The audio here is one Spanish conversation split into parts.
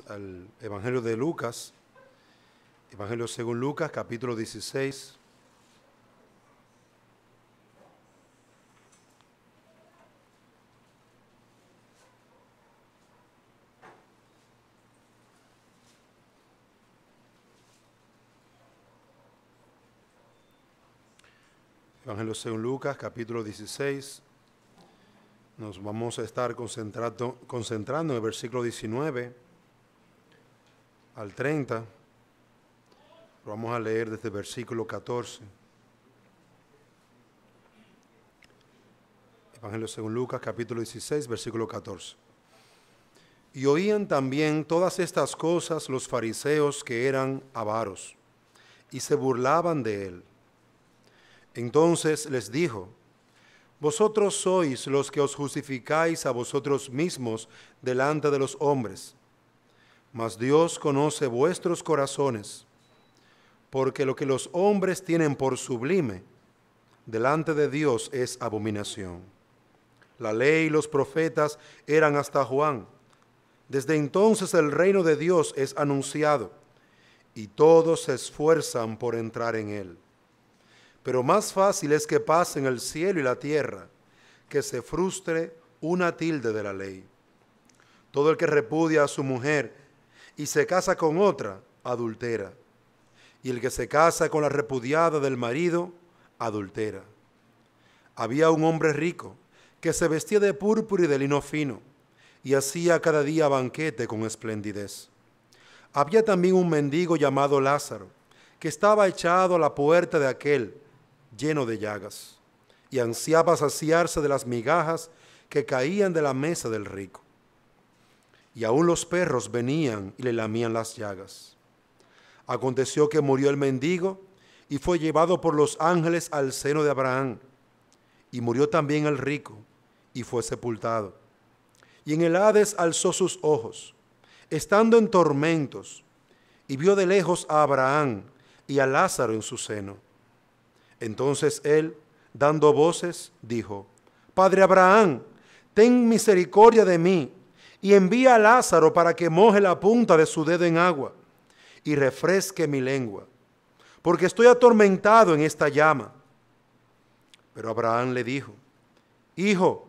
Al Evangelio de Lucas, Evangelio según Lucas, capítulo 16. Evangelio según Lucas, capítulo 16. Nos vamos a estar concentrando en el versículo 19 al 30. Vamos a leer desde el versículo 14. Evangelio según Lucas, capítulo 16, versículo 14. Y oían también todas estas cosas los fariseos que eran avaros, y se burlaban de él. Entonces les dijo: vosotros sois los que os justificáis a vosotros mismos delante de los hombres, mas Dios conoce vuestros corazones, porque lo que los hombres tienen por sublime, delante de Dios es abominación. La ley y los profetas eran hasta Juan. Desde entonces el reino de Dios es anunciado, y todos se esfuerzan por entrar en él. Pero más fácil es que pasen el cielo y la tierra, que se frustre una tilde de la ley. Todo el que repudia a su mujer y se casa con otra, adultera. Y el que se casa con la repudiada del marido, adultera. Había un hombre rico que se vestía de púrpura y de lino fino, y hacía cada día banquete con esplendidez. Había también un mendigo llamado Lázaro, que estaba echado a la puerta de aquel, lleno de llagas, y ansiaba saciarse de las migajas que caían de la mesa del rico. Y aún los perros venían y le lamían las llagas. Aconteció que murió el mendigo y fue llevado por los ángeles al seno de Abraham. Y murió también el rico y fue sepultado. Y en el Hades alzó sus ojos, estando en tormentos, y vio de lejos a Abraham y a Lázaro en su seno. Entonces él, dando voces, dijo: Padre Abraham, ten misericordia de mí, y envía a Lázaro para que moje la punta de su dedo en agua, y refresque mi lengua, porque estoy atormentado en esta llama. Pero Abraham le dijo: Hijo,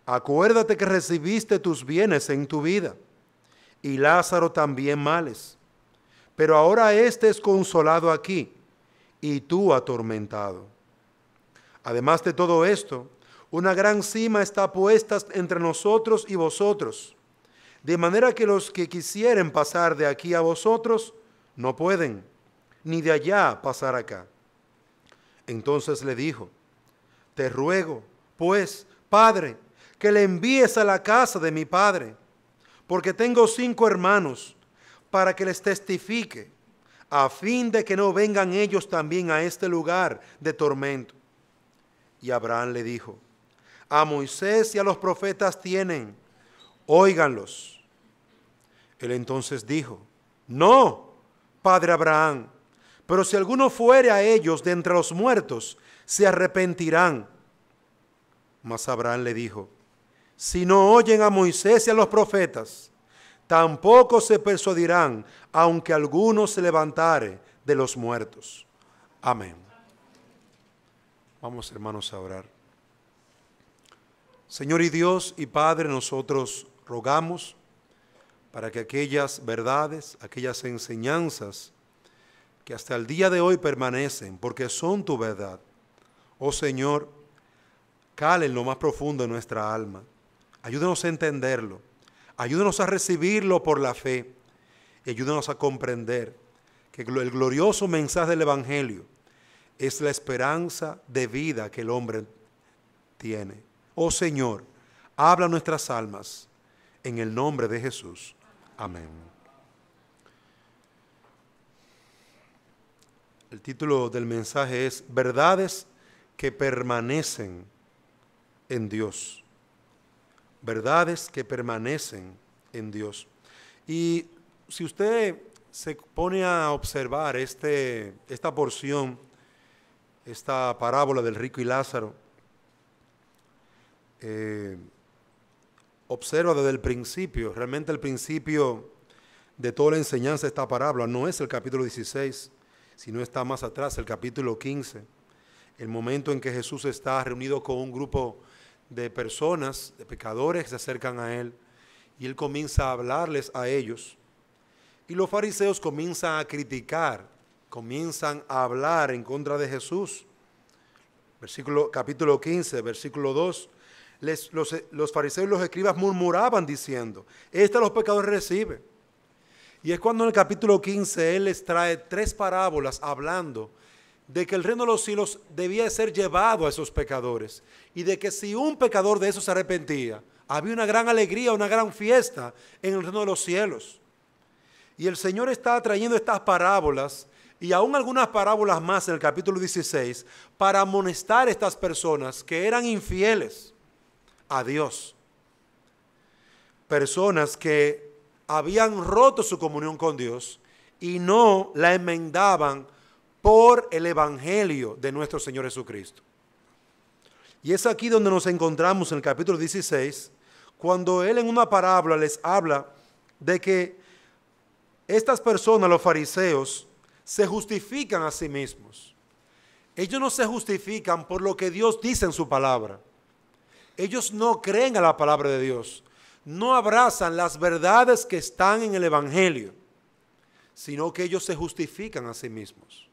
acuérdate que recibiste tus bienes en tu vida, y Lázaro también males, pero ahora éste es consolado aquí, y tú atormentado. Además de todo esto, una gran cima está puesta entre nosotros y vosotros, de manera que los que quisieren pasar de aquí a vosotros no pueden, ni de allá pasar acá. Entonces le dijo: te ruego, pues, Padre, que le envíes a la casa de mi padre, porque tengo 5 hermanos, para que les testifique, a fin de que no vengan ellos también a este lugar de tormento. Y Abraham le dijo: a Moisés y a los profetas tienen, óiganlos. Él entonces dijo: no, padre Abraham, pero si alguno fuere a ellos de entre los muertos, se arrepentirán. Mas Abraham le dijo: si no oyen a Moisés y a los profetas, tampoco se persuadirán, aunque alguno se levantare de los muertos. Amén. Vamos, hermanos, a orar. Señor y Dios y Padre, nosotros rogamos para que aquellas verdades, aquellas enseñanzas que hasta el día de hoy permanecen, porque son tu verdad, oh Señor, calen lo más profundo de nuestra alma. Ayúdenos a entenderlo. Ayúdenos a recibirlo por la fe y ayúdenos a comprender que el glorioso mensaje del Evangelio es la esperanza de vida que el hombre tiene. Oh Señor, habla a nuestras almas en el nombre de Jesús. Amén. El título del mensaje es Verdades que permanecen en Dios. Verdades que permanecen en Dios. Y si usted se pone a observar esta porción, esta parábola del rico y Lázaro, observa desde el principio, realmente el principio de toda la enseñanza de esta parábola no es el capítulo 16, sino está más atrás, el capítulo 15, el momento en que Jesús está reunido con un grupo de personas, de pecadores que se acercan a Él, y Él comienza a hablarles a ellos. Y los fariseos comienzan a criticar, comienzan a hablar en contra de Jesús. Capítulo 15, versículo 2. Los fariseos y los escribas murmuraban diciendo: los pecadores reciben. Y es cuando en el capítulo 15 Él les trae 3 parábolas hablando de que el reino de los cielos debía ser llevado a esos pecadores, y de que si un pecador de esos se arrepentía, había una gran alegría, una gran fiesta en el reino de los cielos. Y el Señor está trayendo estas parábolas y aún algunas parábolas más en el capítulo 16 para amonestar a estas personas que eran infieles a Dios. Personas que habían roto su comunión con Dios y no la enmendaban por el evangelio de nuestro Señor Jesucristo. Y es aquí donde nos encontramos en el capítulo 16, cuando Él en una parábola les habla de que estas personas, los fariseos, se justifican a sí mismos. Ellos no se justifican por lo que Dios dice en su palabra. Ellos no creen a la palabra de Dios. No abrazan las verdades que están en el evangelio, sino que ellos se justifican a sí mismos.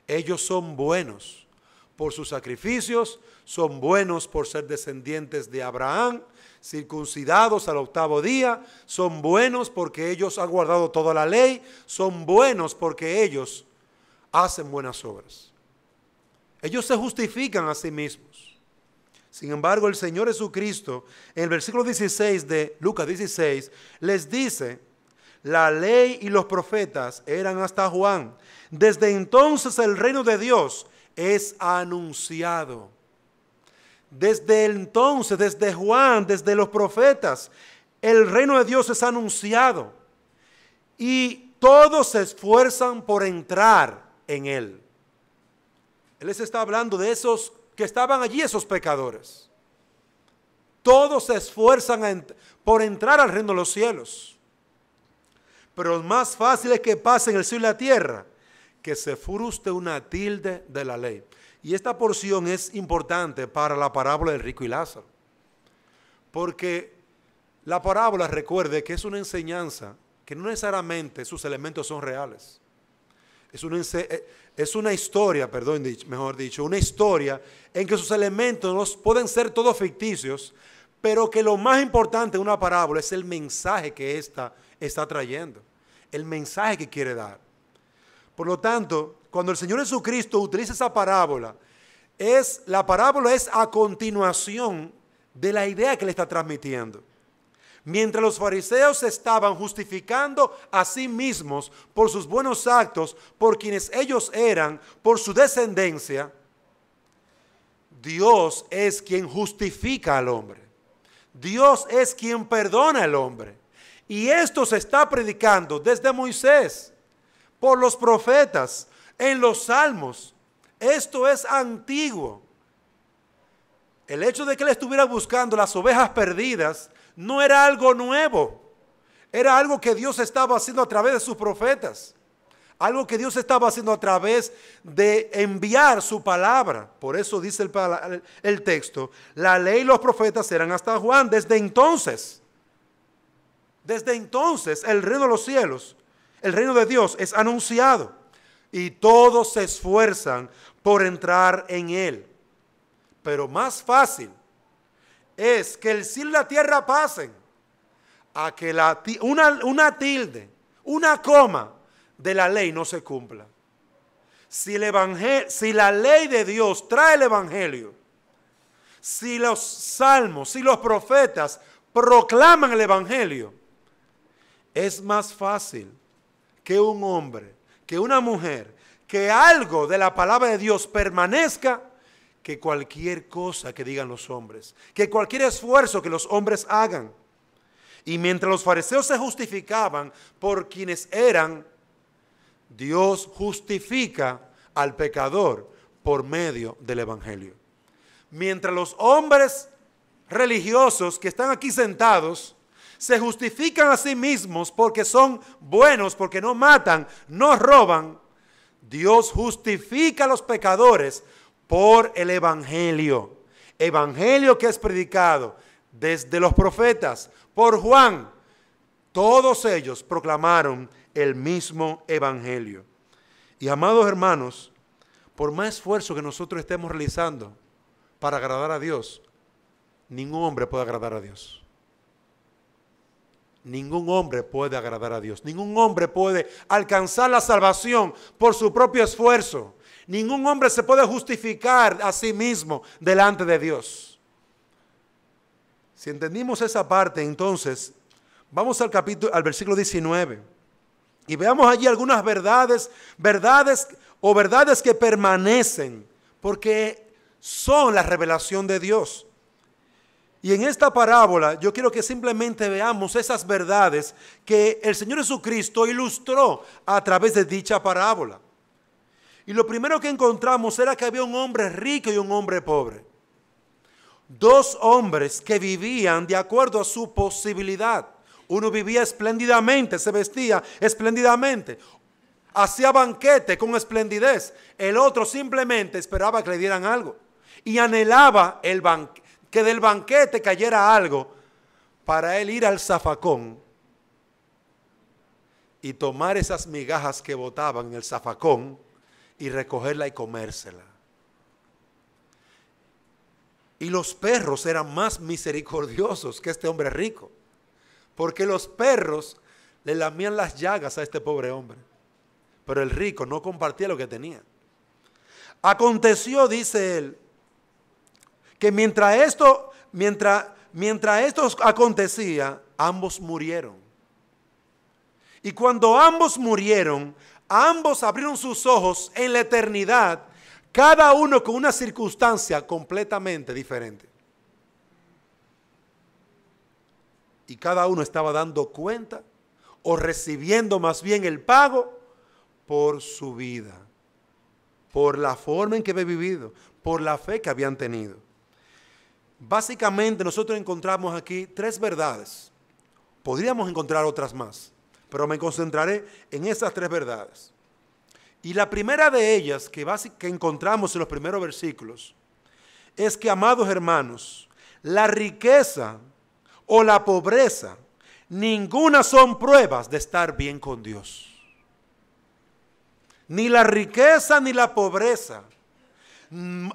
Ellos son buenos por sus sacrificios, son buenos por ser descendientes de Abraham, circuncidados al 8º día, son buenos porque ellos han guardado toda la ley, son buenos porque ellos hacen buenas obras. Ellos se justifican a sí mismos. Sin embargo, el Señor Jesucristo, en el versículo 16 de Lucas 16, les dice: la ley y los profetas eran hasta Juan. Desde entonces el reino de Dios es anunciado. Desde entonces, desde Juan, desde los profetas, el reino de Dios es anunciado. Y todos se esfuerzan por entrar en él. Él les está hablando de esos que estaban allí, esos pecadores. Todos se esfuerzan por entrar al reino de los cielos. Pero lo más fácil es que pasen el cielo y la tierra, que se fruste una tilde de la ley. Y esta porción es importante para la parábola del rico y Lázaro. Porque la parábola, recuerde que es una enseñanza que no necesariamente sus elementos son reales. Es una historia, mejor dicho, una historia en que sus elementos pueden ser todos ficticios, pero que lo más importante de una parábola es el mensaje que ésta está trayendo, el mensaje que quiere dar. Por lo tanto, cuando el Señor Jesucristo utiliza esa parábola, la parábola es a continuación de la idea que le está transmitiendo. Mientras los fariseos estaban justificando a sí mismos por sus buenos actos, por quienes ellos eran, por su descendencia, Dios es quien justifica al hombre. Dios es quien perdona al hombre. Y esto se está predicando desde Moisés, por los profetas, en los salmos. Esto es antiguo. El hecho de que él estuviera buscando las ovejas perdidas no era algo nuevo. Era algo que Dios estaba haciendo a través de sus profetas. Algo que Dios estaba haciendo a través de enviar su palabra. Por eso dice el texto: la ley y los profetas eran hasta Juan. Desde entonces el reino de los cielos, el reino de Dios es anunciado. Y todos se esfuerzan por entrar en él. Pero más fácil es que el cielo y la tierra pasen a que una tilde, una coma de la ley no se cumpla. Si la ley de Dios trae el evangelio, si los salmos, si los profetas proclaman el evangelio, es más fácil que un hombre, que una mujer, que algo de la palabra de Dios permanezca, que cualquier cosa que digan los hombres, que cualquier esfuerzo que los hombres hagan. Y mientras los fariseos se justificaban por quienes eran, Dios justifica al pecador por medio del evangelio. Mientras los hombres religiosos que están aquí sentados se justifican a sí mismos porque son buenos, porque no matan, no roban, Dios justifica a los pecadores por el evangelio. Evangelio que es predicado desde los profetas por Juan. Todos ellos proclamaron el mismo evangelio. Y amados hermanos, por más esfuerzo que nosotros estemos realizando para agradar a Dios, ningún hombre puede agradar a Dios. Ningún hombre puede agradar a Dios. Ningún hombre puede alcanzar la salvación por su propio esfuerzo. Ningún hombre se puede justificar a sí mismo delante de Dios. Si entendimos esa parte, entonces, vamos al versículo 19 y veamos allí algunas verdades que permanecen porque son la revelación de Dios. Y en esta parábola yo quiero que simplemente veamos esas verdades que el Señor Jesucristo ilustró a través de dicha parábola. Y lo primero que encontramos era que había un hombre rico y un hombre pobre. Dos hombres que vivían de acuerdo a su posibilidad. Uno vivía espléndidamente, se vestía espléndidamente, hacía banquete con esplendidez. El otro simplemente esperaba que le dieran algo y anhelaba que del banquete cayera algo para él ir al zafacón y tomar esas migajas que botaban en el zafacón y recogerla y comérsela. Y los perros eran más misericordiosos que este hombre rico, porque los perros le lamían las llagas a este pobre hombre, pero el rico no compartía lo que tenía. Aconteció, dice él, que mientras esto acontecía, ambos murieron. Y cuando ambos murieron, ambos abrieron sus ojos en la eternidad, cada uno con una circunstancia completamente diferente. Y cada uno estaba dando cuenta o recibiendo más bien el pago por su vida, por la forma en que había vivido, por la fe que habían tenido. Básicamente nosotros encontramos aquí tres verdades. Podríamos encontrar otras más, pero me concentraré en esas tres verdades. Y la primera de ellas que encontramos en los primeros versículos es que, amados hermanos, la riqueza o la pobreza, ninguna son pruebas de estar bien con Dios. Ni la riqueza ni la pobreza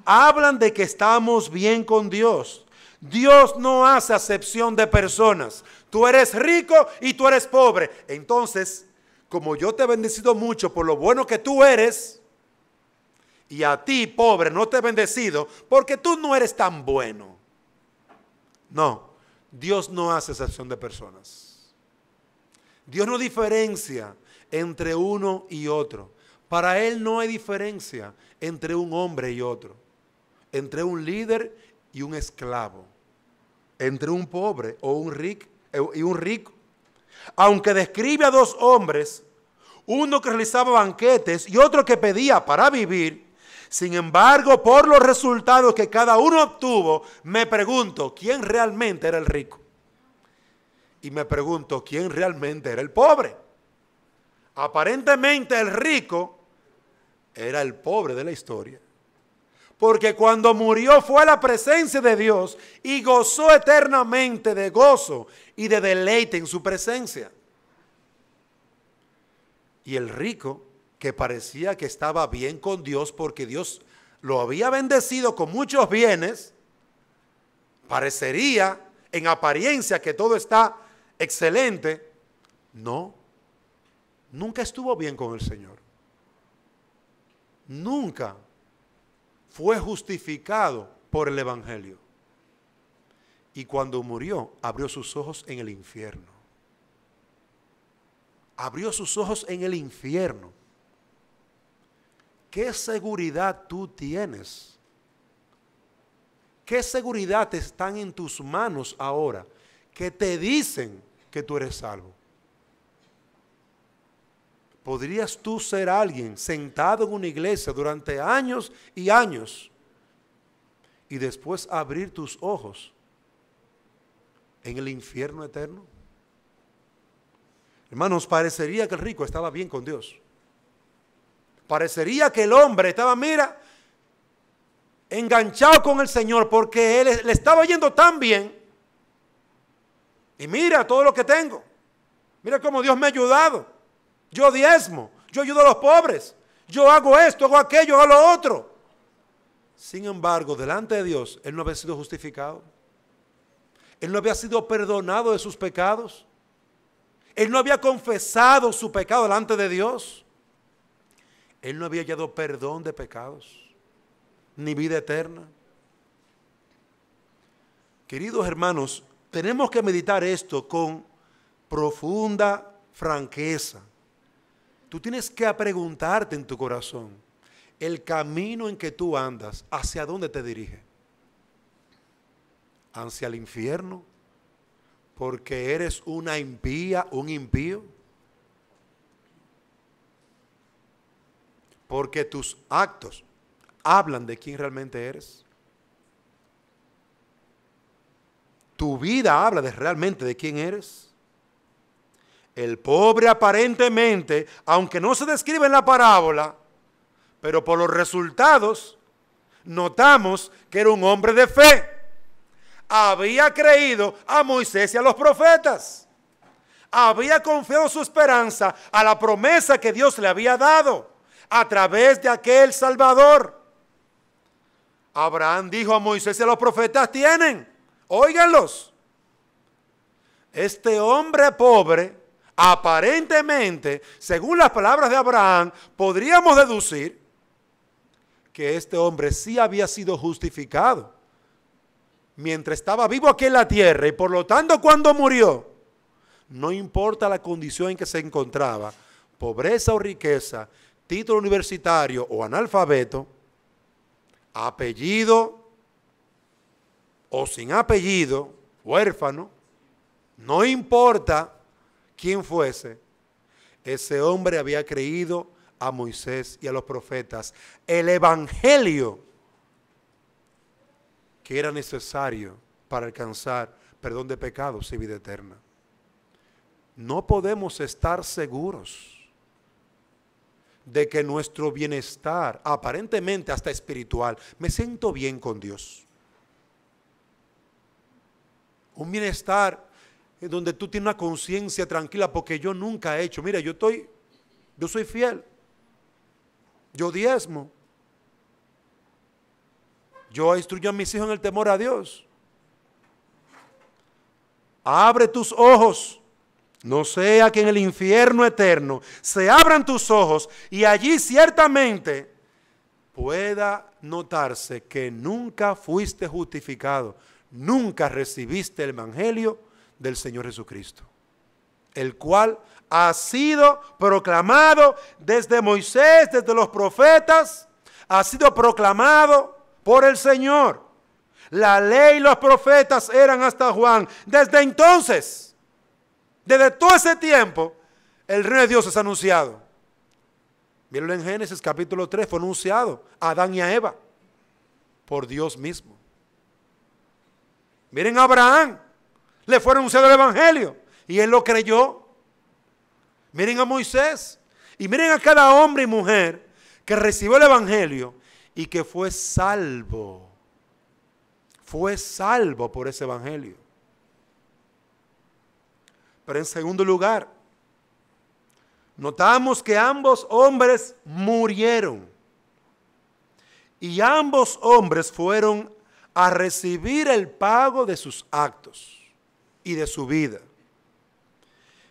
hablan de que estamos bien con Dios. Dios no hace acepción de personas. Tú eres rico y tú eres pobre. Entonces, como yo te he bendecido mucho por lo bueno que tú eres, y a ti, pobre, no te he bendecido porque tú no eres tan bueno. No, Dios no hace acepción de personas. Dios no diferencia entre uno y otro. Para Él no hay diferencia entre un hombre y otro, entre un líder y un esclavo, entre un pobre o un rico. Aunque describe a dos hombres, uno que realizaba banquetes y otro que pedía para vivir, sin embargo, por los resultados que cada uno obtuvo, me pregunto, ¿quién realmente era el rico? Y me pregunto, ¿quién realmente era el pobre? Aparentemente el rico era el pobre de la historia, porque cuando murió fue a la presencia de Dios y gozó eternamente de gozo y de deleite en su presencia. Y el rico, que parecía que estaba bien con Dios porque Dios lo había bendecido con muchos bienes, parecería en apariencia que todo está excelente. No, nunca estuvo bien con el Señor. Nunca fue justificado por el Evangelio. Y cuando murió, abrió sus ojos en el infierno. Abrió sus ojos en el infierno. ¿Qué seguridad tú tienes? ¿Qué seguridad están en tus manos ahora que te dicen que tú eres salvo? ¿Podrías tú ser alguien sentado en una iglesia durante años y años y después abrir tus ojos en el infierno eterno? Hermanos, parecería que el rico estaba bien con Dios. Parecería que el hombre estaba, mira, enganchado con el Señor porque él le estaba yendo tan bien. Y mira todo lo que tengo. Mira cómo Dios me ha ayudado. Yo diezmo, yo ayudo a los pobres. Yo hago esto, hago aquello, hago lo otro. Sin embargo, delante de Dios, él no había sido justificado. Él no había sido perdonado de sus pecados. Él no había confesado su pecado delante de Dios. Él no había hallado perdón de pecados, ni vida eterna. Queridos hermanos, tenemos que meditar esto con profunda franqueza. Tú tienes que preguntarte en tu corazón, el camino en que tú andas, ¿hacia dónde te dirige? ¿Hacia el infierno? ¿Porque eres una impía, un impío? ¿Porque tus actos hablan de quién realmente eres? ¿Tu vida habla realmente de quién eres? El pobre aparentemente, aunque no se describe en la parábola, pero por los resultados, notamos que era un hombre de fe. Había creído a Moisés y a los profetas. Había confiado su esperanza a la promesa que Dios le había dado a través de aquel Salvador. Abraham dijo a Moisés y a los profetas: tienen, óiganlos. Este hombre pobre, aparentemente, según las palabras de Abraham, podríamos deducir que este hombre sí había sido justificado mientras estaba vivo aquí en la tierra, y por lo tanto cuando murió, no importa la condición en que se encontraba, pobreza o riqueza, título universitario o analfabeto, apellido o sin apellido, huérfano, no importa quién fuese, ese hombre había creído a Moisés y a los profetas el evangelio que era necesario para alcanzar perdón de pecados y vida eterna. No podemos estar seguros de que nuestro bienestar, aparentemente hasta espiritual, me siento bien con Dios. Un bienestar en donde tú tienes una conciencia tranquila porque yo nunca he hecho. Mira, yo soy fiel. Yo diezmo. Yo instruyo a mis hijos en el temor a Dios. Abre tus ojos. No sea que en el infierno eterno se abran tus ojos y allí ciertamente pueda notarse que nunca fuiste justificado, nunca recibiste el evangelio del Señor Jesucristo, el cual ha sido proclamado desde Moisés, desde los profetas, ha sido proclamado por el Señor. La ley y los profetas eran hasta Juan. Desde entonces, desde todo ese tiempo, el reino de Dios es anunciado. Mírenlo en Génesis capítulo 3, fue anunciado a Adán y a Eva por Dios mismo. Miren a Abraham, le fue anunciado el evangelio y él lo creyó. Miren a Moisés y miren a cada hombre y mujer que recibió el evangelio y que fue salvo. Fue salvo por ese evangelio. Pero en segundo lugar, notamos que ambos hombres murieron. Y ambos hombres fueron a recibir el pago de sus actos y de su vida.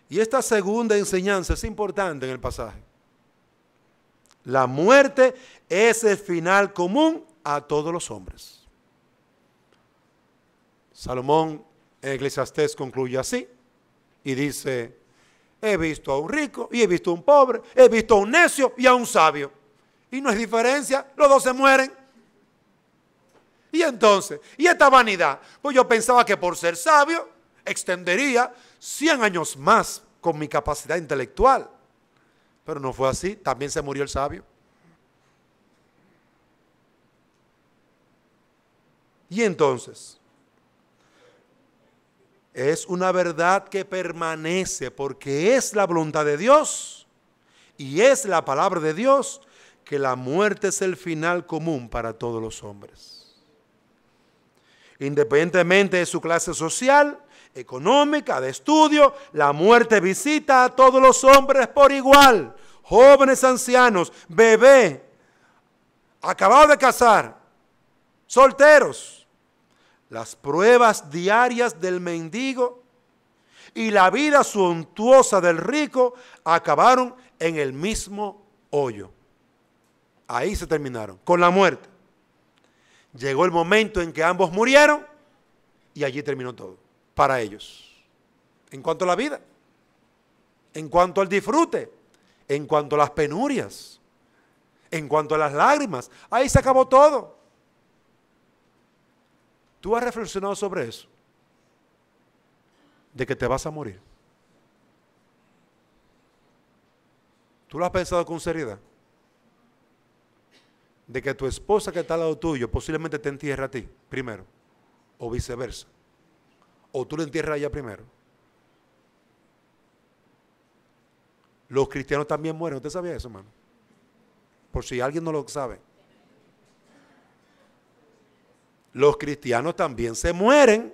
Y esta segunda enseñanza es importante en el pasaje. La muerte es el final común a todos los hombres. Salomón en Eclesiastés concluye así y dice: he visto a un rico y he visto a un pobre, he visto a un necio y a un sabio. Y no hay diferencia, los dos se mueren. Y entonces, ¿y esta vanidad? Pues yo pensaba que por ser sabio extendería 100 años más con mi capacidad intelectual. Pero no fue así, también se murió el sabio. Y entonces, es una verdad que permanece porque es la voluntad de Dios y es la palabra de Dios que la muerte es el final común para todos los hombres. Independientemente de su clase social, económica, de estudio, la muerte visita a todos los hombres por igual, jóvenes, ancianos, bebé, acabados de casar, solteros. Las pruebas diarias del mendigo y la vida suntuosa del rico acabaron en el mismo hoyo. Ahí se terminaron, con la muerte. Llegó el momento en que ambos murieron y allí terminó todo, para ellos. En cuanto a la vida, en cuanto al disfrute, en cuanto a las penurias, en cuanto a las lágrimas, ahí se acabó todo. ¿Tú has reflexionado sobre eso? De que te vas a morir. ¿Tú lo has pensado con seriedad? De que tu esposa que está al lado tuyo posiblemente te entierre a ti primero, o viceversa. O tú le entierras a ella primero. Los cristianos también mueren. ¿Usted sabía eso, hermano? Por si alguien no lo sabe. Los cristianos también se mueren.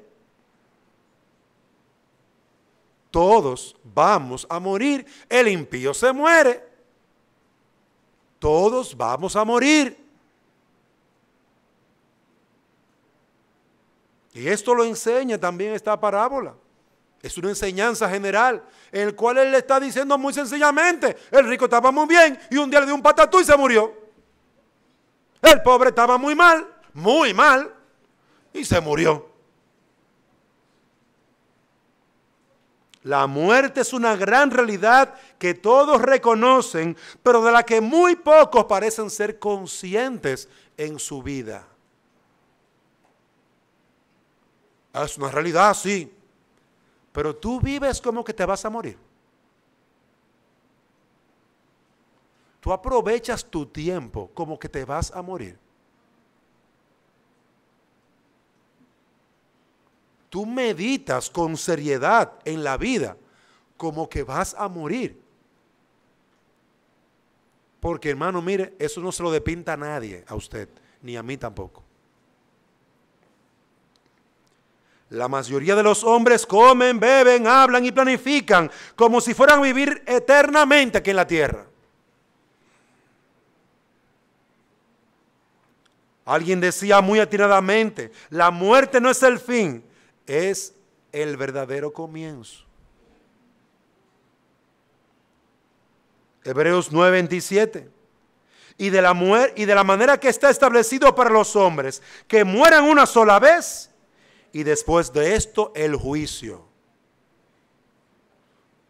Todos vamos a morir. El impío se muere. Todos vamos a morir. Y esto lo enseña también esta parábola. Es una enseñanza general, en el cual él le está diciendo muy sencillamente, el rico estaba muy bien y un día le dio un patatú y se murió. El pobre estaba muy mal y se murió. La muerte es una gran realidad que todos reconocen, pero de la que muy pocos parecen ser conscientes en su vida. Es una realidad, sí, pero tú vives como que te vas a morir. Tú aprovechas tu tiempo como que te vas a morir. Tú meditas con seriedad en la vida como que vas a morir. Porque, hermano, mire, eso no se lo depinta a nadie, a usted, ni a mí tampoco. La mayoría de los hombres comen, beben, hablan y planifican como si fueran a vivir eternamente aquí en la tierra. Alguien decía muy atinadamente, la muerte no es el fin, es el verdadero comienzo. Hebreos 9:27. Y de la manera que está establecido para los hombres, que mueran una sola vez, y después de esto el juicio.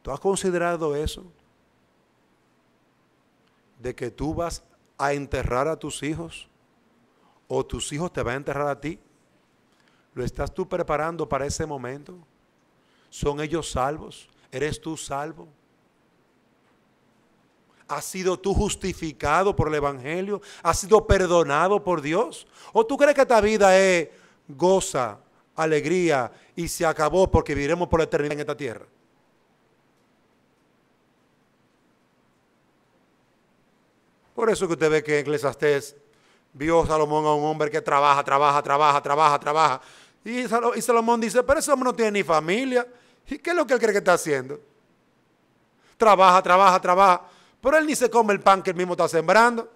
¿Tú has considerado eso? De que tú vas a enterrar a tus hijos, o tus hijos te van a enterrar a ti. ¿Lo estás tú preparando para ese momento? ¿Son ellos salvos? ¿Eres tú salvo? ¿Has sido tú justificado por el Evangelio? ¿Has sido perdonado por Dios? ¿O tú crees que esta vida es goza, alegría y se acabó porque viviremos por la eternidad en esta tierra? Por eso que usted ve que en Eclesiastés vio Salomón a un hombre que trabaja. Y Salomón dice, pero ese hombre no tiene ni familia. ¿Y qué es lo que él cree que está haciendo? Trabaja. Pero él ni se come el pan que él mismo está sembrando.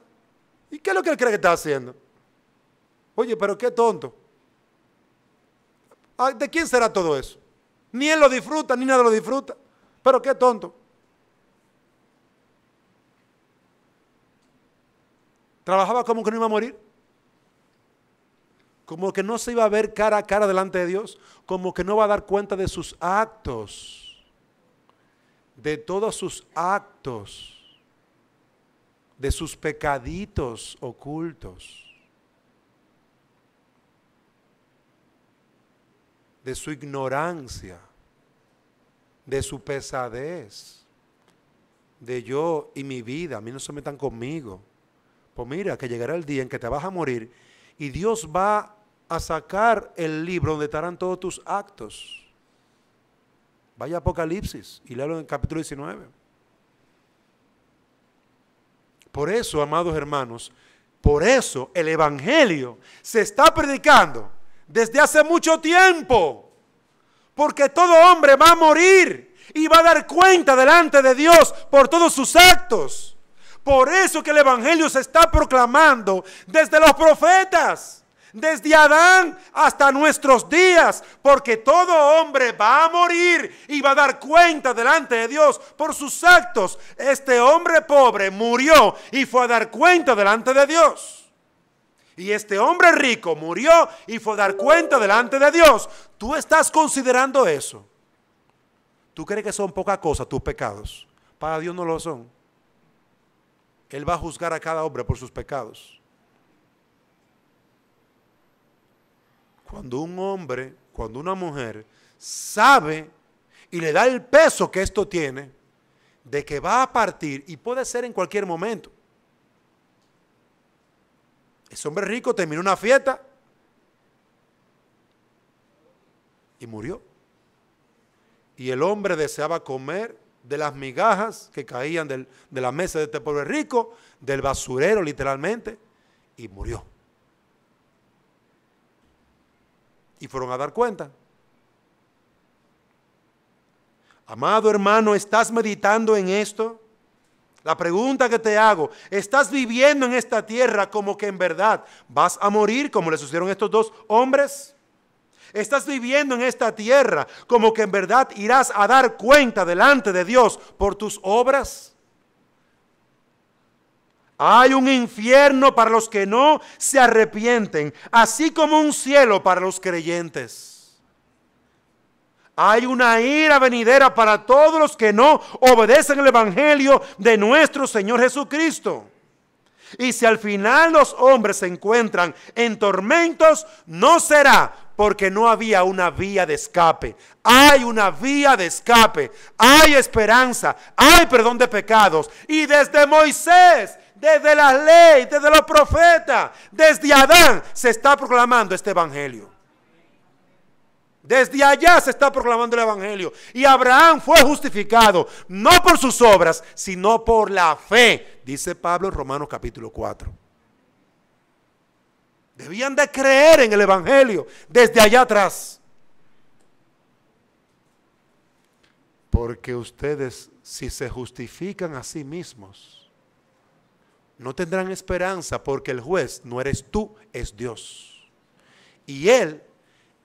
¿Y qué es lo que él cree que está haciendo? Oye, pero qué tonto. ¿De quién será todo eso? Ni él lo disfruta, ni nada lo disfruta. Pero qué tonto. Trabajaba como que no iba a morir. Como que no se iba a ver cara a cara delante de Dios. Como que no va a dar cuenta de sus actos. De todos sus actos. De sus pecaditos ocultos. De su ignorancia. De su pesadez. De yo y mi vida. A mí no se metan conmigo. Pues mira, que llegará el día en que te vas a morir y Dios va a sacar el libro donde estarán todos tus actos. Vaya a Apocalipsis y léalo en el capítulo 19. Por eso, amados hermanos, por eso el Evangelio se está predicando desde hace mucho tiempo. Porque todo hombre va a morir y va a dar cuenta delante de Dios por todos sus actos. Por eso que el Evangelio se está proclamando desde los profetas, desde Adán hasta nuestros días, porque todo hombre va a morir y va a dar cuenta delante de Dios por sus actos. Este hombre pobre murió y fue a dar cuenta delante de Dios. Y este hombre rico murió y fue a dar cuenta delante de Dios. ¿Tú estás considerando eso? ¿Tú crees que son poca cosa tus pecados? Para Dios no lo son. Él va a juzgar a cada hombre por sus pecados. Cuando un hombre, cuando una mujer sabe y le da el peso que esto tiene, de que va a partir y puede ser en cualquier momento. Ese hombre rico terminó una fiesta y murió. Y el hombre deseaba comer de las migajas que caían de la mesa de este pobre rico, del basurero literalmente, y murió. Y fueron a dar cuenta. Amado hermano, ¿estás meditando en esto? La pregunta que te hago, ¿estás viviendo en esta tierra como que en verdad vas a morir como le sucedieron a estos dos hombres? ¿Estás viviendo en esta tierra como que en verdad irás a dar cuenta delante de Dios por tus obras? Hay un infierno para los que no se arrepienten, así como un cielo para los creyentes. Hay una ira venidera para todos los que no obedecen el Evangelio de nuestro Señor Jesucristo. Y si al final los hombres se encuentran en tormentos, no será porque no había una vía de escape. Hay una vía de escape, hay esperanza, hay perdón de pecados. Y desde Moisés, desde la ley, desde los profetas, desde Adán se está proclamando este Evangelio. Desde allá se está proclamando el Evangelio. Y Abraham fue justificado, no por sus obras, sino por la fe, dice Pablo en Romanos capítulo 4. Debían de creer en el Evangelio desde allá atrás. Porque ustedes, si se justifican a sí mismos, no tendrán esperanza, porque el juez no eres tú, es Dios. Y Él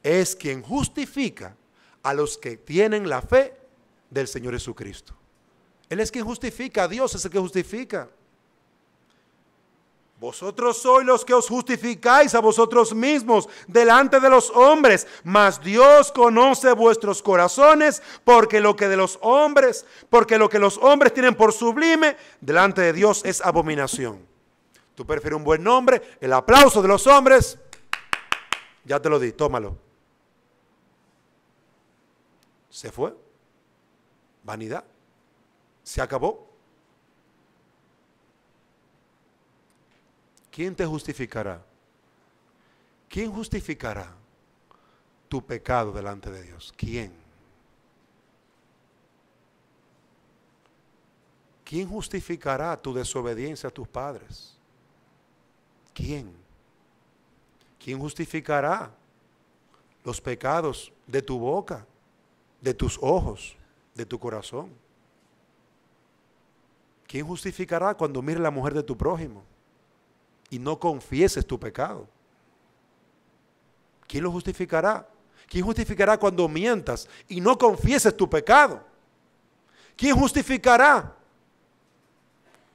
es quien justifica a los que tienen la fe del Señor Jesucristo. Él es quien justifica, Dios es el que justifica. Vosotros sois los que os justificáis a vosotros mismos delante de los hombres, mas Dios conoce vuestros corazones, porque lo que los hombres tienen por sublime, delante de Dios es abominación. Tú prefieres un buen nombre, el aplauso de los hombres, ya te lo di, tómalo. Se fue. Vanidad. Se acabó. ¿Quién te justificará? ¿Quién justificará tu pecado delante de Dios? ¿Quién? ¿Quién justificará tu desobediencia a tus padres? ¿Quién? ¿Quién justificará los pecados de tu boca, de tus ojos, de tu corazón? ¿Quién justificará cuando mires la mujer de tu prójimo y no confieses tu pecado? ¿Quién lo justificará? ¿Quién justificará cuando mientas y no confieses tu pecado? ¿Quién justificará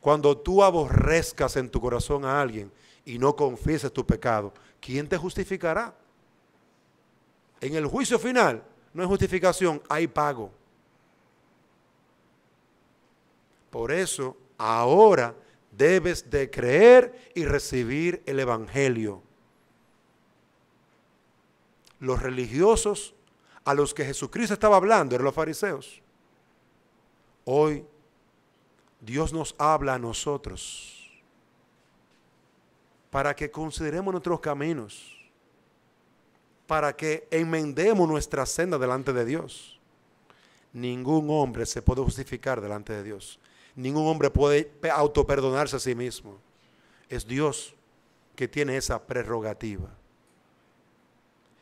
cuando tú aborrezcas en tu corazón a alguien y no confieses tu pecado? ¿Quién te justificará? En el juicio final no hay justificación, hay pago. Por eso, ahora debes de creer y recibir el Evangelio. Los religiosos a los que Jesucristo estaba hablando eran los fariseos. Hoy Dios nos habla a nosotros para que consideremos nuestros caminos, para que enmendemos nuestra senda delante de Dios. ningún hombre se puede justificar delante de Dios. Ningún hombre puede autoperdonarse a sí mismo. Es Dios que tiene esa prerrogativa.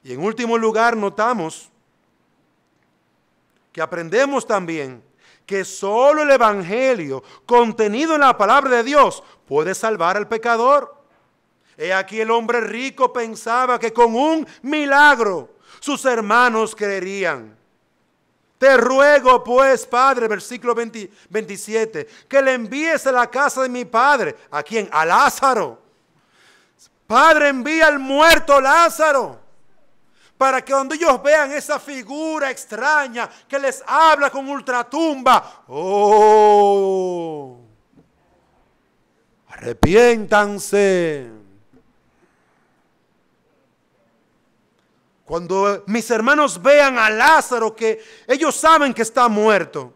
Y en último lugar, notamos que aprendemos también que solo el Evangelio contenido en la palabra de Dios puede salvar al pecador. He aquí el hombre rico pensaba que con un milagro sus hermanos creerían. Te ruego pues, Padre, versículo 27, que le envíes a la casa de mi padre. ¿A quién? A Lázaro. Padre, envía al muerto Lázaro, para que cuando ellos vean esa figura extraña que les habla con ultratumba, arrepiéntanse. Cuando mis hermanos vean a Lázaro, que ellos saben que está muerto,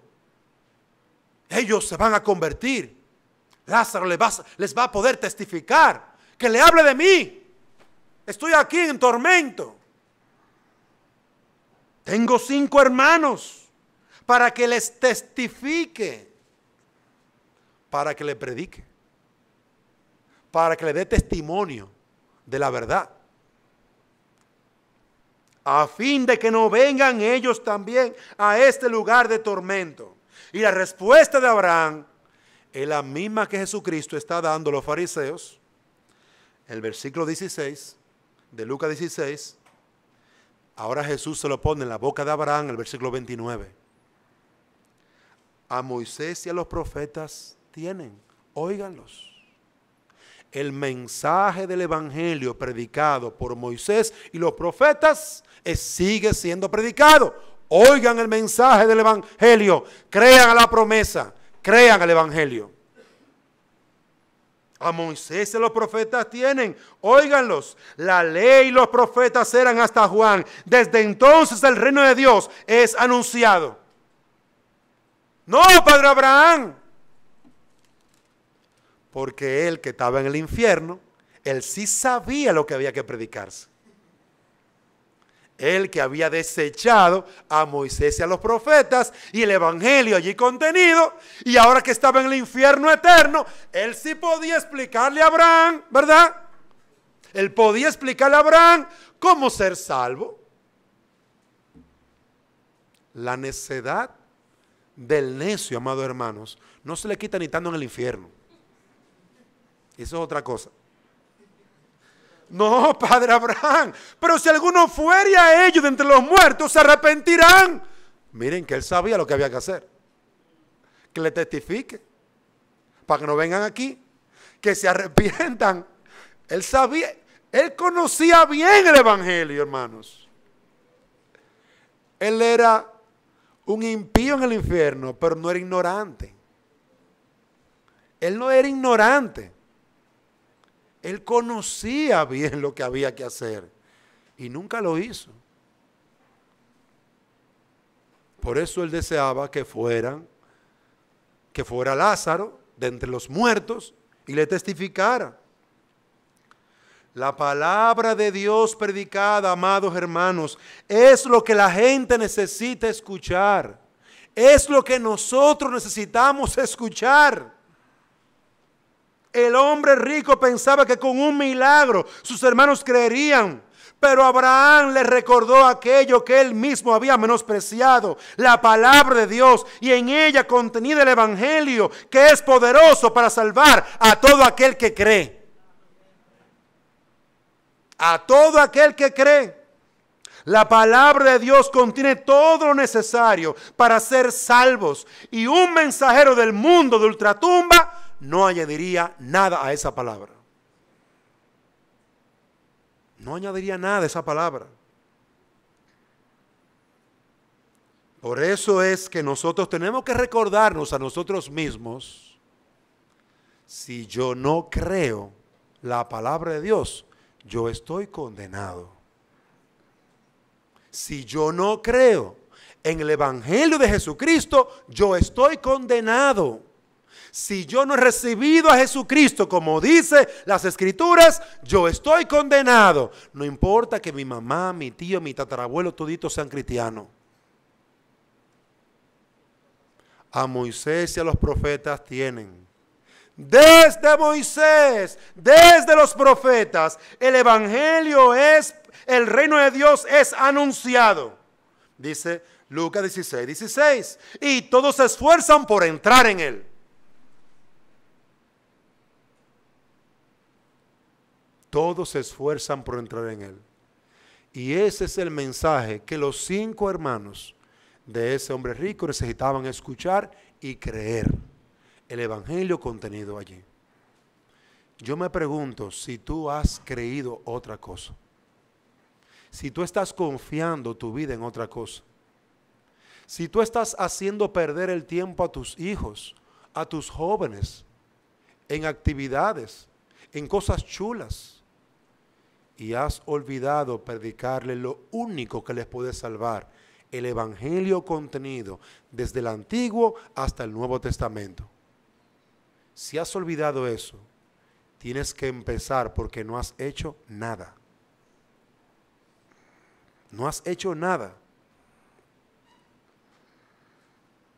ellos se van a convertir. Lázaro les va a poder testificar, que le hable de mí. Estoy aquí en tormento. Tengo 5 hermanos para que les testifique, para que le predique, para que le dé testimonio de la verdad, a fin de que no vengan ellos también a este lugar de tormento. Y la respuesta de Abraham es la misma que Jesucristo está dando a los fariseos. El versículo 16 de Lucas 16, ahora Jesús se lo pone en la boca de Abraham, en el versículo 29. A Moisés y a los profetas tienen, óiganlos. El mensaje del evangelio predicado por Moisés y los profetas sigue siendo predicado. Oigan el mensaje del evangelio, crean a la promesa, crean al evangelio. A Moisés y a los profetas tienen, óiganlos. La ley y los profetas eran hasta Juan. Desde entonces el reino de Dios es anunciado. No, Padre Abraham. Porque él, que estaba en el infierno, él sí sabía lo que había que predicarse. Él, que había desechado a Moisés y a los profetas y el evangelio allí contenido, y ahora que estaba en el infierno eterno, él sí podía explicarle a Abraham, ¿verdad? Él podía explicarle a Abraham cómo ser salvo. La necedad del necio, amados hermanos, no se le quita ni estando en el infierno. Eso es otra cosa. No, Padre Abraham, pero si alguno fuere a ellos de entre los muertos, se arrepentirán. Miren que él sabía lo que había que hacer. Que le testifique, para que no vengan aquí, que se arrepientan. Él sabía, él conocía bien el evangelio, hermanos. Él era un impío en el infierno, pero no era ignorante. Él no era ignorante. Él conocía bien lo que había que hacer y nunca lo hizo. Por eso él deseaba que fuera Lázaro de entre los muertos y le testificara. La palabra de Dios predicada, amados hermanos, es lo que la gente necesita escuchar. Es lo que nosotros necesitamos escuchar. El hombre rico pensaba que con un milagro sus hermanos creerían, pero Abraham le recordó aquello que él mismo había menospreciado, la palabra de Dios, y en ella contenida el evangelio, que es poderoso para salvar a todo aquel que cree. A todo aquel que cree. La palabra de Dios contiene todo lo necesario para ser salvos, y un mensajero del mundo de ultratumba no añadiría nada a esa palabra. No añadiría nada a esa palabra. Por eso es que nosotros tenemos que recordarnos a nosotros mismos: si yo no creo la palabra de Dios, yo estoy condenado. Si yo no creo en el evangelio de Jesucristo, yo estoy condenado. Si yo no he recibido a Jesucristo como dice las Escrituras, yo estoy condenado. No importa que mi mamá, mi tío, mi tatarabuelo, toditos sean cristianos. A Moisés y a los profetas tienen. Desde Moisés, desde los profetas, el evangelio es, el reino de Dios es anunciado. Dice Lucas 16:16. Y todos se esfuerzan por entrar en él. Todos se esfuerzan por entrar en él. Y ese es el mensaje que los 5 hermanos de ese hombre rico necesitaban escuchar y creer. El evangelio contenido allí. Yo me pregunto si tú has creído otra cosa. Si tú estás confiando tu vida en otra cosa. Si tú estás haciendo perder el tiempo a tus hijos, a tus jóvenes, en actividades, en cosas chulas. Y has olvidado predicarle lo único que les puede salvar. El evangelio contenido desde el Antiguo hasta el Nuevo Testamento. Si has olvidado eso, tienes que empezar porque no has hecho nada. No has hecho nada.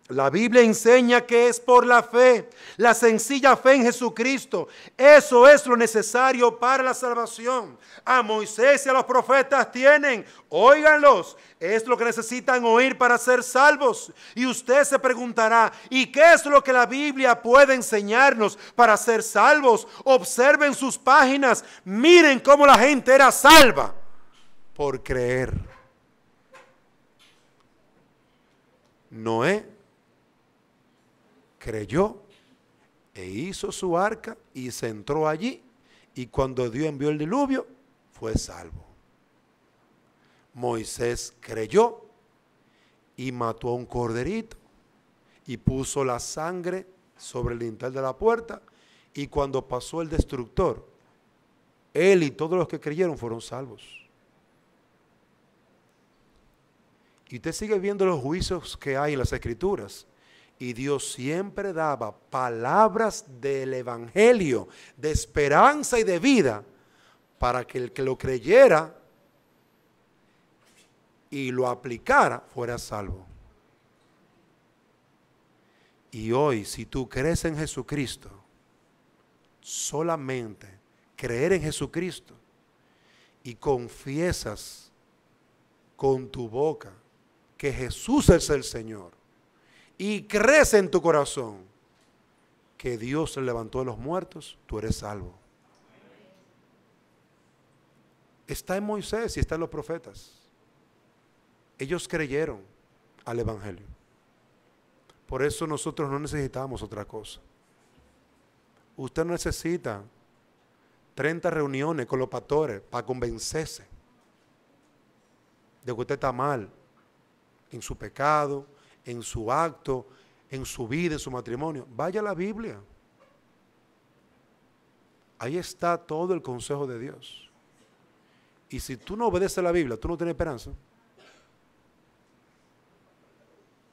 La Biblia enseña que es por la fe, la sencilla fe en Jesucristo. Eso es lo necesario para la salvación. A Moisés y a los profetas tienen, óiganlos, es lo que necesitan oír para ser salvos. Y usted se preguntará, ¿y qué es lo que la Biblia puede enseñarnos para ser salvos? Observen sus páginas, miren cómo la gente era salva por creer. Noé creyó e hizo su arca y se entró allí, y cuando Dios envió el diluvio fue salvo. Moisés creyó y mató a un corderito y puso la sangre sobre el dintel de la puerta, y cuando pasó el destructor, él y todos los que creyeron fueron salvos. Y usted sigue viendo los juicios que hay en las Escrituras. Y Dios siempre daba palabras del evangelio, de esperanza y de vida, para que el que lo creyera y lo aplicara fuera salvo. Y hoy, si tú crees en Jesucristo, solamente creer en Jesucristo y confiesas con tu boca que Jesús es el Señor, y crees en tu corazón que Dios se levantó de los muertos, tú eres salvo. Está en Moisés y está en los profetas. Ellos creyeron al evangelio. Por eso nosotros no necesitamos otra cosa. Usted no necesita 30 reuniones con los pastores para convencerse de que usted está mal en su pecado, en su acto, en su vida, en su matrimonio. Vaya a la Biblia. Ahí está todo el consejo de Dios. Y si tú no obedeces a la Biblia, tú no tienes esperanza.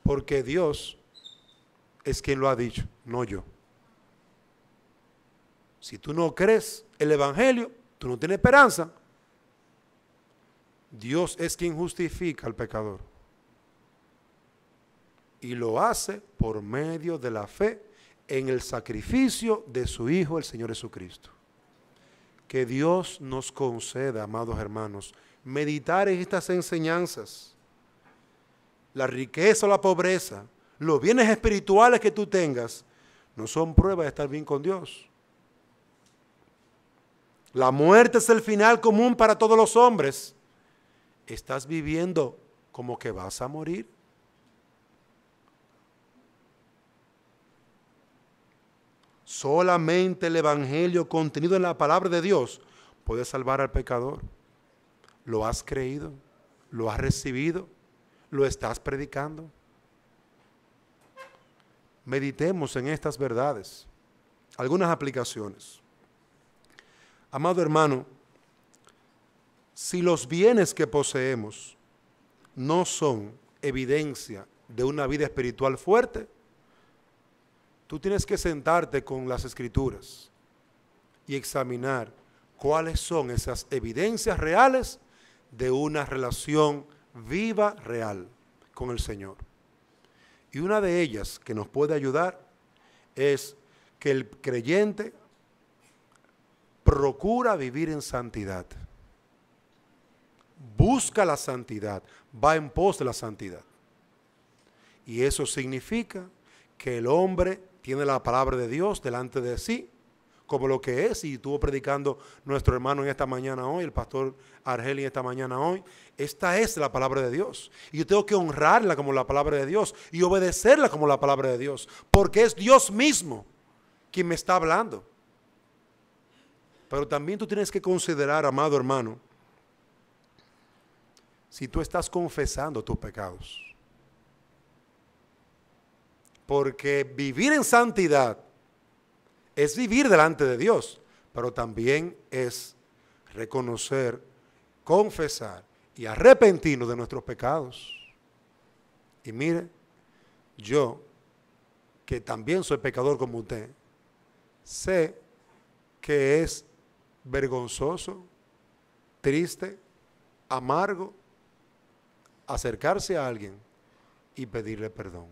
Porque Dios es quien lo ha dicho, no yo. Si tú no crees el evangelio, tú no tienes esperanza. Dios es quien justifica al pecador. Y lo hace por medio de la fe en el sacrificio de su Hijo, el Señor Jesucristo. Que Dios nos conceda, amados hermanos, meditar en estas enseñanzas. La riqueza o la pobreza, los bienes espirituales que tú tengas, no son pruebas de estar bien con Dios. La muerte es el final común para todos los hombres. ¿Estás viviendo como que vas a morir? Solamente el evangelio contenido en la palabra de Dios puede salvar al pecador. ¿Lo has creído? ¿Lo has recibido? ¿Lo estás predicando? Meditemos en estas verdades. Algunas aplicaciones. Amado hermano, si los bienes que poseemos no son evidencia de una vida espiritual fuerte, tú tienes que sentarte con las Escrituras y examinar cuáles son esas evidencias reales de una relación viva, real con el Señor. Y una de ellas que nos puede ayudar es que el creyente procura vivir en santidad. Busca la santidad, va en pos de la santidad. Y eso significa que el hombre tiene la palabra de Dios delante de sí, como lo que es, y estuvo predicando nuestro hermano en esta mañana hoy, el pastor Argeli esta mañana hoy. Esta es la palabra de Dios. Y yo tengo que honrarla como la palabra de Dios y obedecerla como la palabra de Dios, porque es Dios mismo quien me está hablando. Pero también tú tienes que considerar, amado hermano, si tú estás confesando tus pecados. Porque vivir en santidad es vivir delante de Dios, pero también es reconocer, confesar y arrepentirnos de nuestros pecados. Y mire, yo, que también soy pecador como usted, sé que es vergonzoso, triste, amargo, acercarse a alguien y pedirle perdón,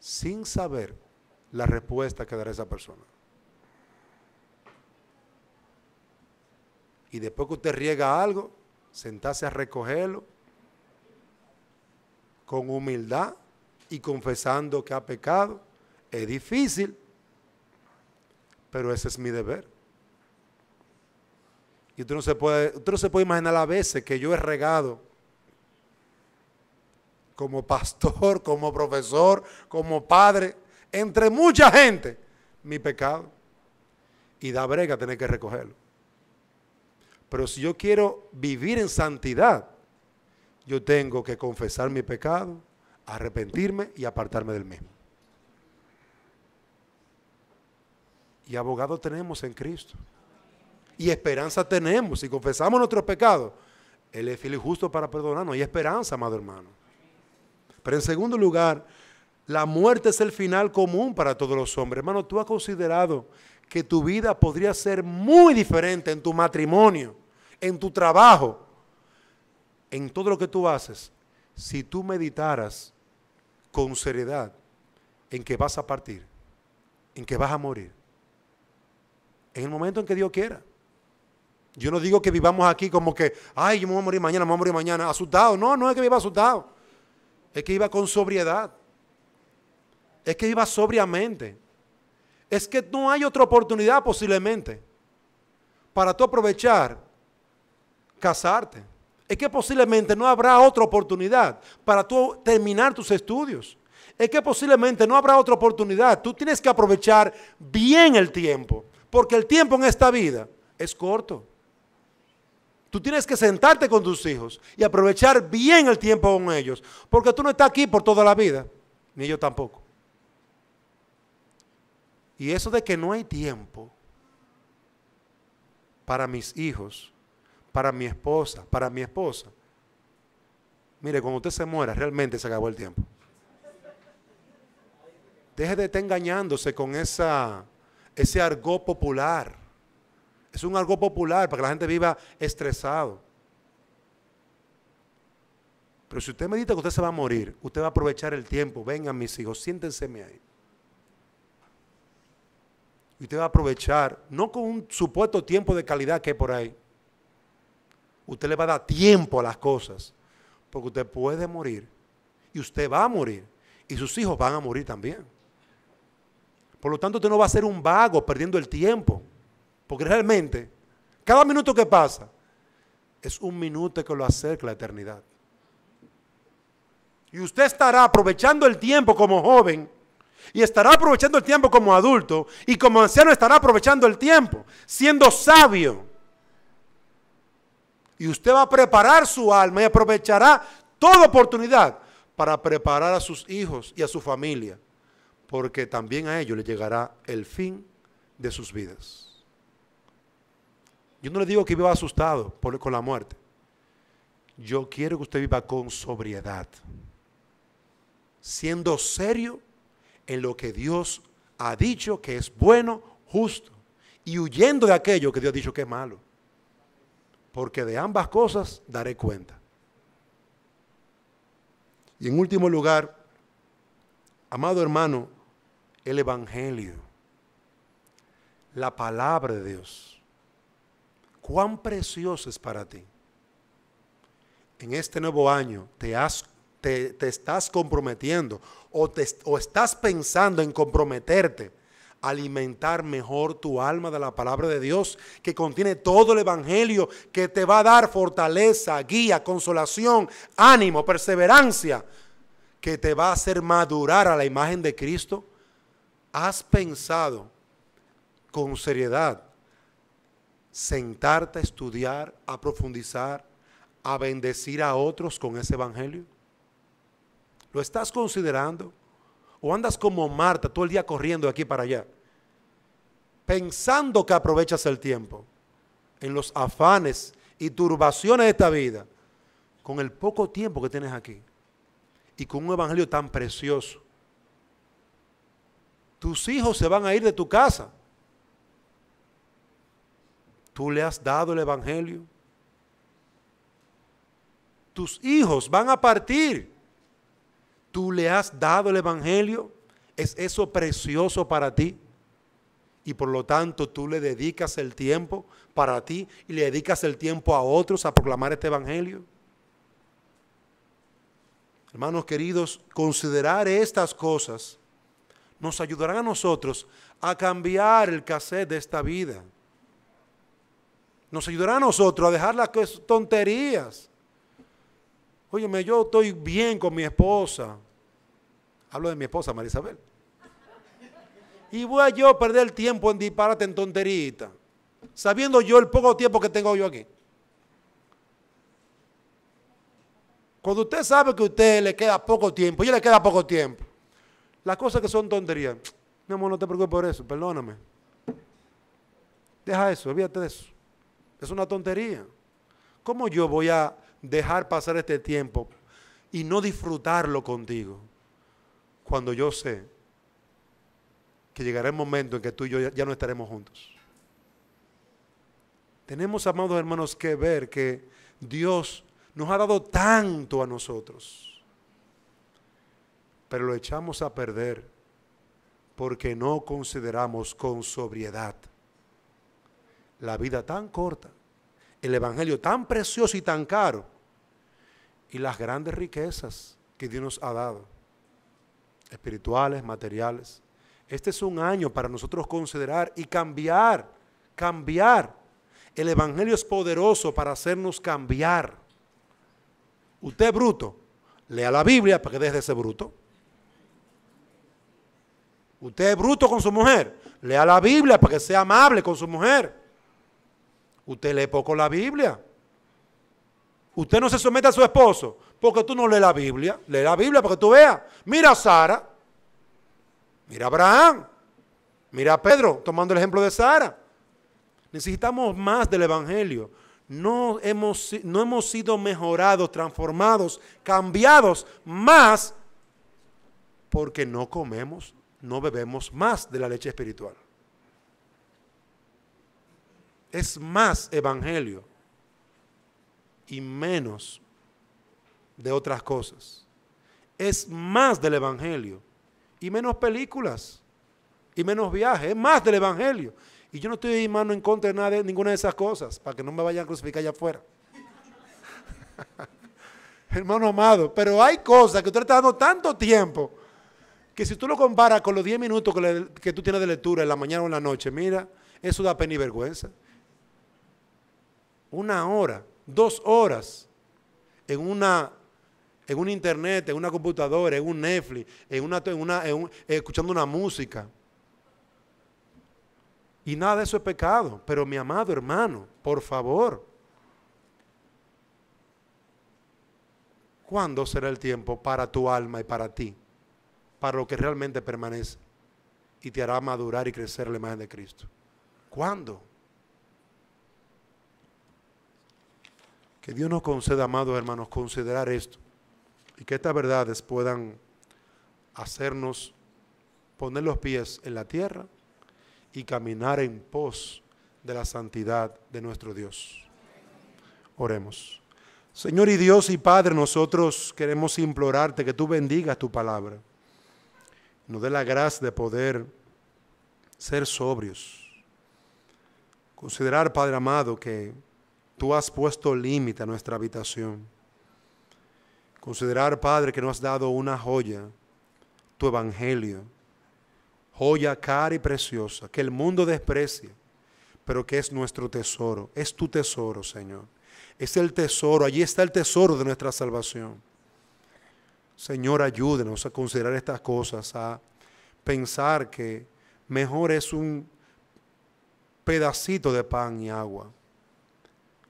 sin saber la respuesta que dará esa persona. Y después que usted riega algo, sentarse a recogerlo con humildad y confesando que ha pecado. Es difícil, pero ese es mi deber. Y usted no se puede imaginar a veces que yo he regado como pastor, como profesor, como padre, entre mucha gente, mi pecado. Y da brega tener que recogerlo. Pero si yo quiero vivir en santidad, yo tengo que confesar mi pecado, arrepentirme y apartarme del mismo. Y abogado tenemos en Cristo. Y esperanza tenemos. Si confesamos nuestros pecados, Él es fiel y justo para perdonarnos. Hay esperanza, amado hermano. Pero en segundo lugar, la muerte es el final común para todos los hombres. Hermano, ¿tú has considerado que tu vida podría ser muy diferente en tu matrimonio, en tu trabajo, en todo lo que tú haces, si tú meditaras con seriedad en que vas a partir, en que vas a morir, en el momento en que Dios quiera? Yo no digo que vivamos aquí como que, ay, yo me voy a morir mañana, me voy a morir mañana, asustado. No, no es que viva asustado. Es que viva con sobriedad. Es que viva sobriamente. Es que no hay otra oportunidad posiblemente para tú aprovechar casarte. Es que posiblemente no habrá otra oportunidad para tú terminar tus estudios. Es que posiblemente no habrá otra oportunidad. Tú tienes que aprovechar bien el tiempo, porque el tiempo en esta vida es corto. Tú tienes que sentarte con tus hijos y aprovechar bien el tiempo con ellos, porque tú no estás aquí por toda la vida, ni yo tampoco. Y eso de que no hay tiempo para mis hijos, para mi esposa, mire, cuando usted se muera, realmente se acabó el tiempo. Deje de estar engañándose con ese argot popular. Es un argot popular para que la gente viva estresado. Pero si usted medita que usted se va a morir, usted va a aprovechar el tiempo. Vengan mis hijos, siéntenseme ahí. Y usted va a aprovechar, no con un supuesto tiempo de calidad que hay por ahí. Usted le va a dar tiempo a las cosas. Porque usted puede morir. Y usted va a morir. Y sus hijos van a morir también. Por lo tanto, usted no va a ser un vago perdiendo el tiempo. Porque realmente, cada minuto que pasa, es un minuto que lo acerca a la eternidad. Y usted estará aprovechando el tiempo como joven, y estará aprovechando el tiempo como adulto, y como anciano estará aprovechando el tiempo, siendo sabio. Y usted va a preparar su alma y aprovechará toda oportunidad para preparar a sus hijos y a su familia, porque también a ellos les llegará el fin de sus vidas. Yo no le digo que viva asustado con la muerte. Yo quiero que usted viva con sobriedad, siendo serio en lo que Dios ha dicho que es bueno, justo, y huyendo de aquello que Dios ha dicho que es malo. Porque de ambas cosas daré cuenta. Y en último lugar, amado hermano, el Evangelio, la palabra de Dios. ¿Cuán precioso es para ti? En este nuevo año te estás comprometiendo o estás pensando en comprometerte a alimentar mejor tu alma de la palabra de Dios, que contiene todo el Evangelio, que te va a dar fortaleza, guía, consolación, ánimo, perseverancia, que te va a hacer madurar a la imagen de Cristo. ¿Has pensado con seriedad sentarte a estudiar, a profundizar, a bendecir a otros con ese Evangelio? ¿Lo estás considerando? ¿O andas como Marta todo el día corriendo de aquí para allá, pensando que aprovechas el tiempo en los afanes y turbaciones de esta vida, con el poco tiempo que tienes aquí y con un Evangelio tan precioso? Tus hijos se van a ir de tu casa. ¿Tú le has dado el Evangelio? Tus hijos van a partir. ¿Tú le has dado el Evangelio? ¿Es eso precioso para ti? Y por lo tanto tú le dedicas el tiempo para ti y le dedicas el tiempo a otros a proclamar este Evangelio. Hermanos queridos, considerar estas cosas nos ayudarán a nosotros a cambiar el cassette de esta vida. Nos ayudará a nosotros a dejar las tonterías. Óyeme, yo estoy bien con mi esposa. Hablo de mi esposa, María Isabel. Y voy a yo perder el tiempo en disparate, en tonterita, sabiendo yo el poco tiempo que tengo yo aquí. Cuando usted sabe que a usted le queda poco tiempo, ella le queda poco tiempo, las cosas que son tonterías, mi amor, no te preocupes por eso, perdóname. Deja eso, olvídate de eso. Es una tontería. ¿Cómo yo voy a dejar pasar este tiempo y no disfrutarlo contigo cuando yo sé que llegará el momento en que tú y yo ya no estaremos juntos? Tenemos, amados hermanos, que ver que Dios nos ha dado tanto a nosotros, pero lo echamos a perder porque no consideramos con sobriedad la vida tan corta, el Evangelio tan precioso y tan caro, y las grandes riquezas que Dios nos ha dado, espirituales, materiales. Este es un año para nosotros considerar y cambiar. El Evangelio es poderoso para hacernos cambiar. Usted es bruto, lea la Biblia para que deje de ser bruto. Usted es bruto con su mujer, lea la Biblia para que sea amable con su mujer. Usted lee poco la Biblia. Usted no se somete a su esposo porque tú no lees la Biblia. Lee la Biblia para que tú veas. Mira a Sara, mira a Abraham, mira a Pedro, tomando el ejemplo de Sara. Necesitamos más del Evangelio. No hemos sido mejorados, transformados, cambiados más porque no comemos, no bebemos más de la leche espiritual. Es más Evangelio y menos de otras cosas. Es más del Evangelio y menos películas y menos viajes. Es más del Evangelio. Y yo no estoy, hermano, en contra de nada de ninguna de esas cosas, para que no me vayan a crucificar allá afuera. Hermano amado, pero hay cosas que usted está dando tanto tiempo, que si tú lo comparas con los 10 minutos que tú tienes de lectura en la mañana o en la noche, mira, eso da pena y vergüenza. 1 hora, 2 horas en un internet, en una computadora, en un Netflix, escuchando una música. Y nada de eso es pecado. Pero mi amado hermano, por favor, ¿cuándo será el tiempo para tu alma y para ti? Para lo que realmente permanece y te hará madurar y crecer la imagen de Cristo. ¿Cuándo? Que Dios nos conceda, amados hermanos, considerar esto y que estas verdades puedan hacernos poner los pies en la tierra y caminar en pos de la santidad de nuestro Dios. Oremos. Señor y Dios y Padre, nosotros queremos implorarte que tú bendigas tu palabra. Nos dé la gracia de poder ser sobrios. Considerar, Padre amado, que tú has puesto límite a nuestra habitación. Considerar, Padre, que nos has dado una joya, tu evangelio. Joya cara y preciosa, que el mundo desprecia, pero que es nuestro tesoro. Es tu tesoro, Señor. Es el tesoro, allí está el tesoro de nuestra salvación. Señor, ayúdenos a considerar estas cosas, a pensar que mejor es un pedacito de pan y agua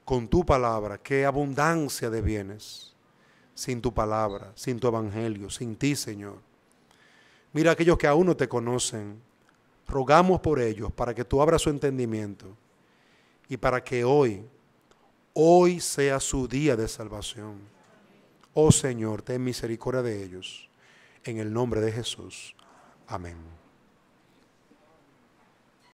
con tu palabra que abundancia de bienes sin tu palabra, sin tu evangelio, sin ti, Señor. Mira aquellos que aún no te conocen, rogamos por ellos para que tú abras su entendimiento y para que hoy sea su día de salvación. Oh Señor, ten misericordia de ellos. En el nombre de Jesús. Amén.